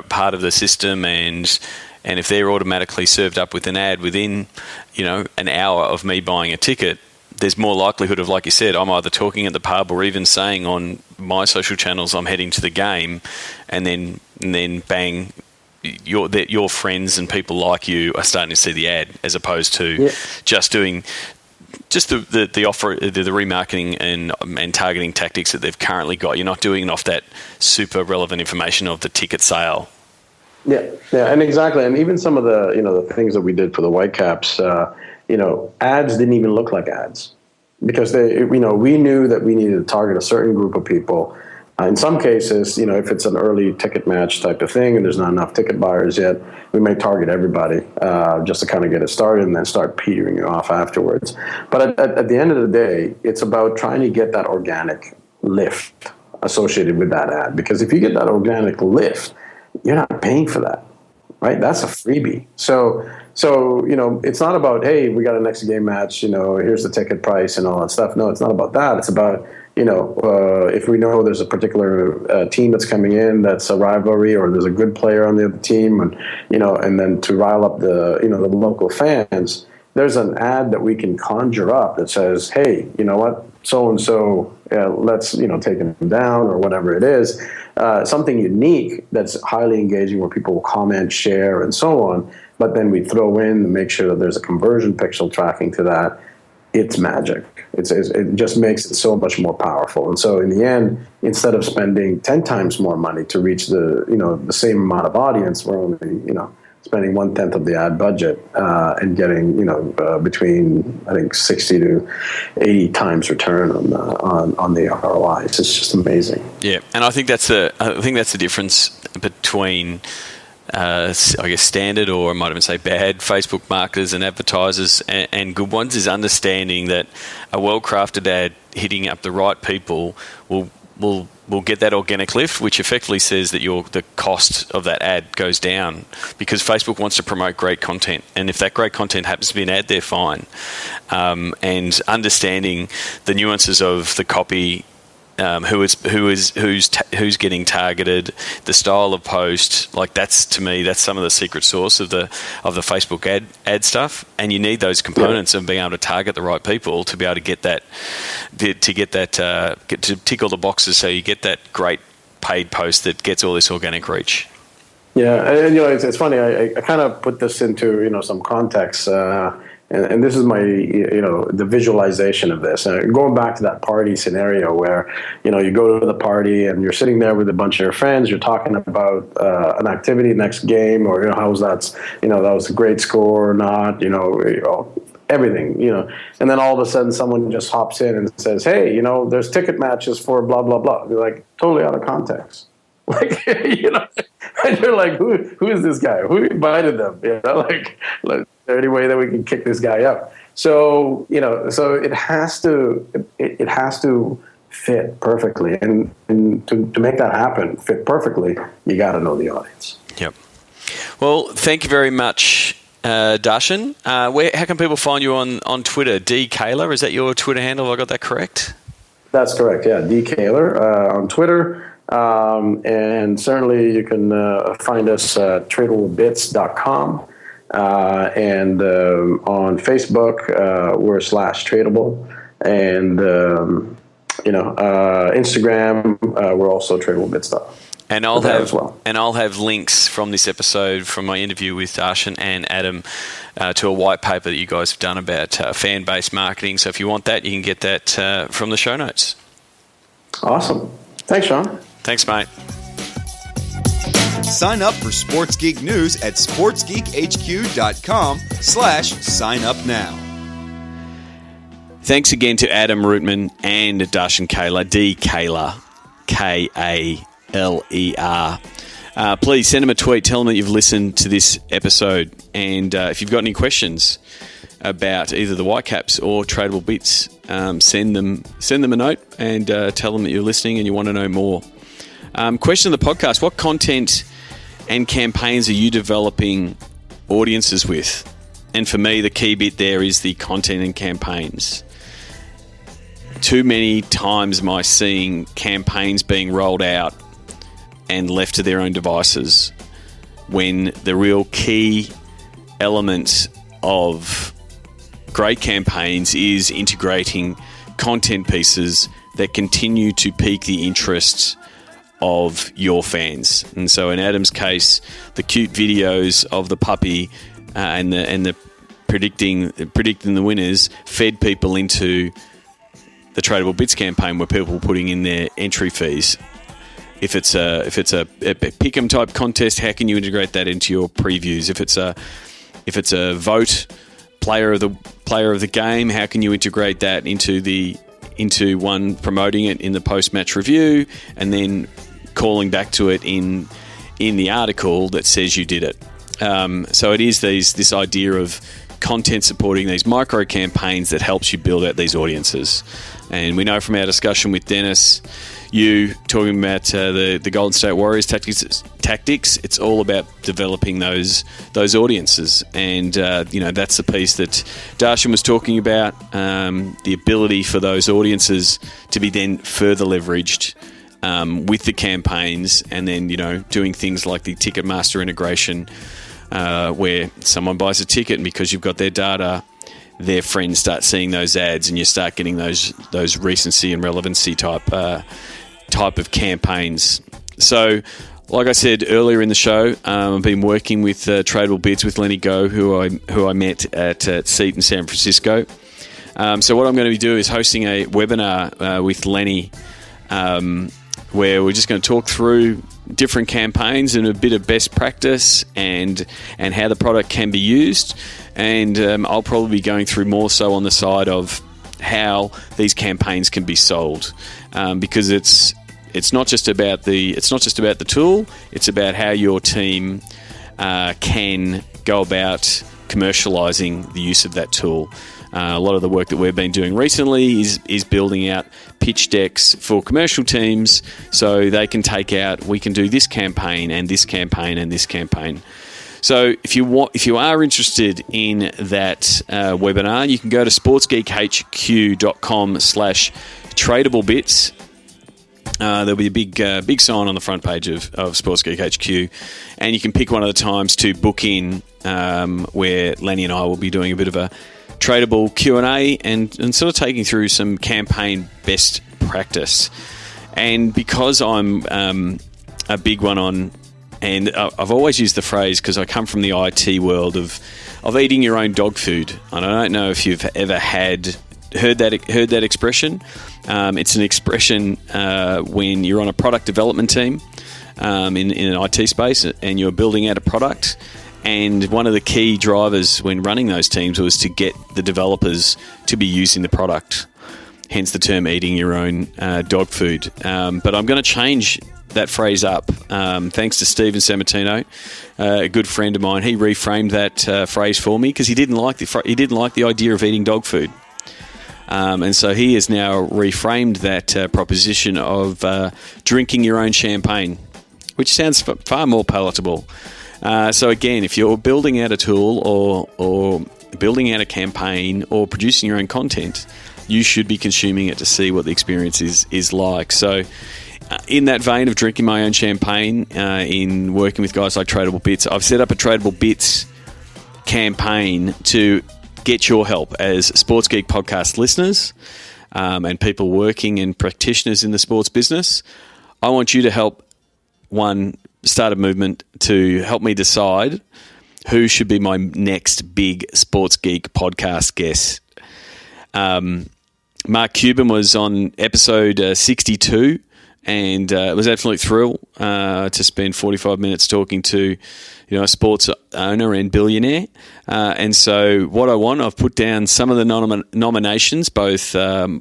part of the system, and if they're automatically served up with an ad within, an hour of me buying a ticket, there's more likelihood of, like you said, I'm either talking at the pub or even saying on my social channels I'm heading to the game, and then bang, your friends and people like you are starting to see the ad, as opposed to just doing the offer, the remarketing and targeting tactics that they've currently got. You're not doing it off that super relevant information of the ticket sale. Yeah, and exactly, and even some of the the things that we did for the Whitecaps, ads didn't even look like ads, because we knew that we needed to target a certain group of people. In some cases, if it's an early ticket match type of thing and there's not enough ticket buyers yet, we may target everybody just to kind of get it started and then start petering it off afterwards. But at the end of the day, it's about trying to get that organic lift associated with that ad. Because if you get that organic lift, you're not paying for that, right? That's a freebie. So it's not about, hey, we got a next game match, here's the ticket price and all that stuff. No, it's not about that. It's about, if we know there's a particular team that's coming in that's a rivalry, or there's a good player on the other team, and then to rile up the local fans, there's an ad that we can conjure up that says, hey, you know what, so-and-so, let's, take them down, or whatever it is. Something unique that's highly engaging, where people will comment, share, and so on. But then we throw in and make sure that there's a conversion pixel tracking to that. It's magic. It just makes it so much more powerful. And so in the end, instead of spending 10 times more money to reach the same amount of audience, we're only spending 1/10 of the ad budget and getting between, I think, 60 to 80 times return on the ROI. It's just amazing. Yeah, and I think that's the difference between I guess standard, or I might even say bad, Facebook marketers and advertisers and good ones, is understanding that a well-crafted ad hitting up the right people will get that organic lift, which effectively says that the cost of that ad goes down, because Facebook wants to promote great content, and if that great content happens to be an ad, they're fine. And understanding the nuances of the copy, who's getting targeted, the style of post, like that's some of the secret sauce of the Facebook ad stuff. And you need those components of being able to target the right people to be able to get that to tick all the boxes, so you get that great paid post that gets all this organic reach. Yeah, and it's funny. I kind of put this into some context. And this is my, the visualization of this. Going back to that party scenario where, you go to the party and you're sitting there with a bunch of your friends, you're talking about an activity next game, or, how was that, that was a great score or not, everything, And then all of a sudden someone just hops in and says, hey, there's ticket matches for blah, blah, blah. You're like, totally out of context. Like, and you're like, who is this guy? Who invited them? Like, is there any way that we can kick this guy out? So, so it has to fit perfectly. And to make that happen, fit perfectly, you got to know the audience. Yep. Well, thank you very much, Darshan. How can people find you on Twitter? D. Kaler, is that your Twitter handle? Have I got that correct? That's correct, yeah. D. Kaler on Twitter. And certainly you can find us at TradableBits.com. And on Facebook, we're /Tradable. And, Instagram, we're also TradableBits. And I'll have links from this episode, from my interview with Darshan and Adam, to a white paper that you guys have done about fan-based marketing. So if you want that, you can get that from the show notes. Awesome. Thanks, Sean. Thanks, mate. Sign up for Sports Geek News at sportsgeekhq.com/sign up now. Thanks again to Adam Rootman and Darshan Kaler, D. Kaler, Kaler. Please send them a tweet. Tell them that you've listened to this episode. And if you've got any questions about either the Whitecaps or Tradable Bits, send them a note and tell them that you're listening and you want to know more. Question of the podcast: what content and campaigns are you developing audiences with? And for me, the key bit there is the content and campaigns. Too many times am I seeing campaigns being rolled out and left to their own devices, when the real key element of great campaigns is integrating content pieces that continue to pique the interest of your fans. And so in Adam's case, the cute videos of the puppy and the predicting the winners fed people into the Tradable Bits campaign, where people were putting in their entry fees. If it's a pick'em type contest, how can you integrate that into your previews? If it's a vote player of the game, how can you integrate that into one promoting it in the post-match review and then calling back to it in the article that says you did it. So it is this idea of content supporting these micro campaigns that helps you build out these audiences. And we know from our discussion with Dennis, you talking about the Golden State Warriors tactics, it's all about developing those audiences. And that's the piece that Darshan was talking about, the ability for those audiences to be then further leveraged with the campaigns, and then doing things like the Ticketmaster integration, where someone buys a ticket and because you've got their data, their friends start seeing those ads and you start getting those recency and relevancy type of campaigns. So like I said earlier in the show, I've been working with Tradable Bits with Lenny Go, who I met at SEAT in San Francisco. So what I'm going to be doing is hosting a webinar with Lenny, where we're just going to talk through different campaigns and a bit of best practice and how the product can be used. And I'll probably be going through more so on the side of how these campaigns can be sold, because it's not just about the tool. It's about how your team can go about commercializing the use of that tool. A lot of the work that we've been doing recently is building out pitch decks for commercial teams, so they can we can do this campaign and this campaign and this campaign. So if you are interested in that webinar, you can go to sportsgeekhq.com/Tradable Bits. There'll be a big sign on the front page of Sports Geek HQ, and you can pick one of the times to book in, where Lenny and I will be doing a bit of a Tradable Q&A and sort of taking through some campaign best practice. And because I'm a big one on, and I've always used the phrase, because I come from the IT world of eating your own dog food. And I don't know if you've ever heard that expression. It's an expression when you're on a product development team in an IT space and you're building out a product. And one of the key drivers when running those teams was to get the developers to be using the product, hence the term eating your own dog food. But I'm going to change that phrase up. Thanks to Stephen Sammartino, a good friend of mine. He reframed that phrase for me because he didn't like the idea of eating dog food. And so he has now reframed that proposition of drinking your own champagne, which sounds far more palatable. So again, if you're building out a tool or building out a campaign or producing your own content, you should be consuming it to see what the experience is like. So in that vein of drinking my own champagne, in working with guys like Tradable Bits, I've set up a Tradable Bits campaign to get your help as Sports Geek podcast listeners and people working and practitioners in the sports business. I want you to help, start a movement to help me decide who should be my next big Sports Geek podcast guest. Mark Cuban was on episode 62 And it was absolute thrill to spend 45 minutes talking to, a sports owner and billionaire. And so what I've put down some of the nominations, both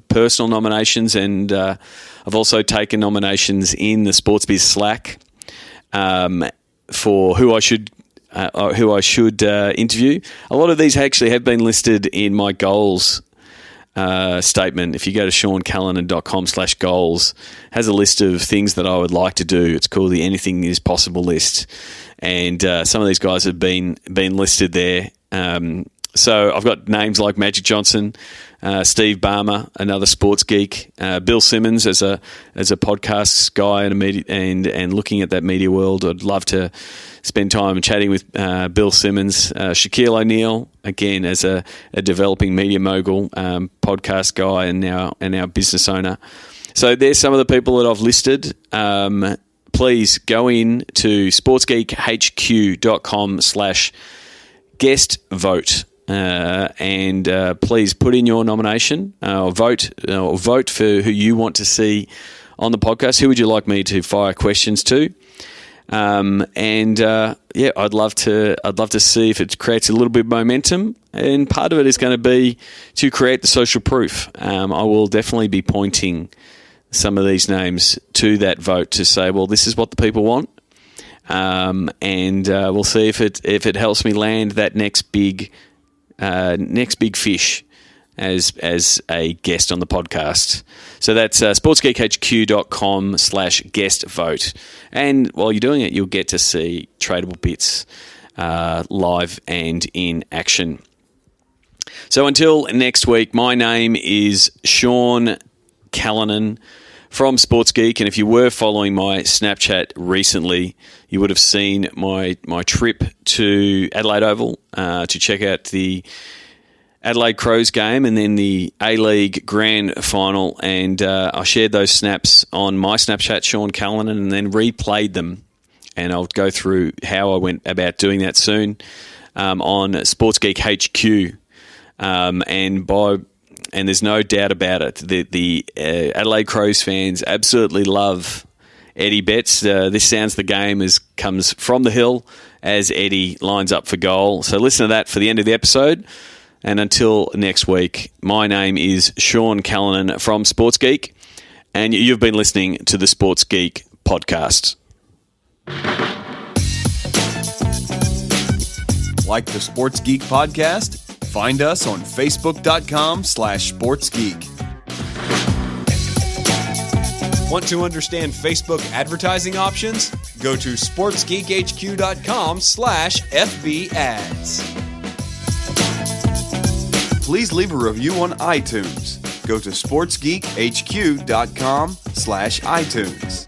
personal nominations, and I've also taken nominations in the Sports Biz Slack for who I should interview. A lot of these actually have been listed in my goals statement. If you go to seancallanan.com/goals, has a list of things that I would like to do. It's called the Anything Is Possible list, and some of these guys have been listed there. So I've got names like Magic Johnson, Steve Ballmer, another sports geek, Bill Simmons as a podcast guy and a media, and looking at that media world. I'd love to spend time chatting with Bill Simmons, Shaquille O'Neal, again as a developing media mogul, podcast guy, and now business owner. So there's some of the people that I've listed. Please go in to sportsgeekhq.com/guest vote. And please put in your nomination or vote for who you want to see on the podcast. Who would you like me to fire questions to? I'd love to see if it creates a little bit of momentum. And part of it is going to be to create the social proof. I will definitely be pointing some of these names to that vote to say, well, this is what the people want. We'll see if it helps me land that next big fish as a guest on the podcast. So that's sportsgeekhq.com/guest vote. And while you're doing it, you'll get to see Tradable Bits live and in action. So until next week, my name is Sean Callanan from Sports Geek, and if you were following my Snapchat recently, you would have seen my trip to Adelaide Oval to check out the Adelaide Crows game and then the A-League Grand Final, and I shared those snaps on my Snapchat, Sean Callanan, and then replayed them, and I'll go through how I went about doing that soon on Sports Geek HQ, and there's no doubt about it. The Adelaide Crows fans absolutely love Eddie Betts. This sounds the game comes from the hill as Eddie lines up for goal. So listen to that for the end of the episode. And until next week, my name is Sean Callanan from Sports Geek, and you've been listening to the Sports Geek podcast. Like the Sports Geek podcast? Find us on facebook.com/sportsgeek. Want to understand Facebook advertising options? Go to sportsgeekhq.com/FB ads. Please leave a review on iTunes. Go to sportsgeekhq.com/iTunes.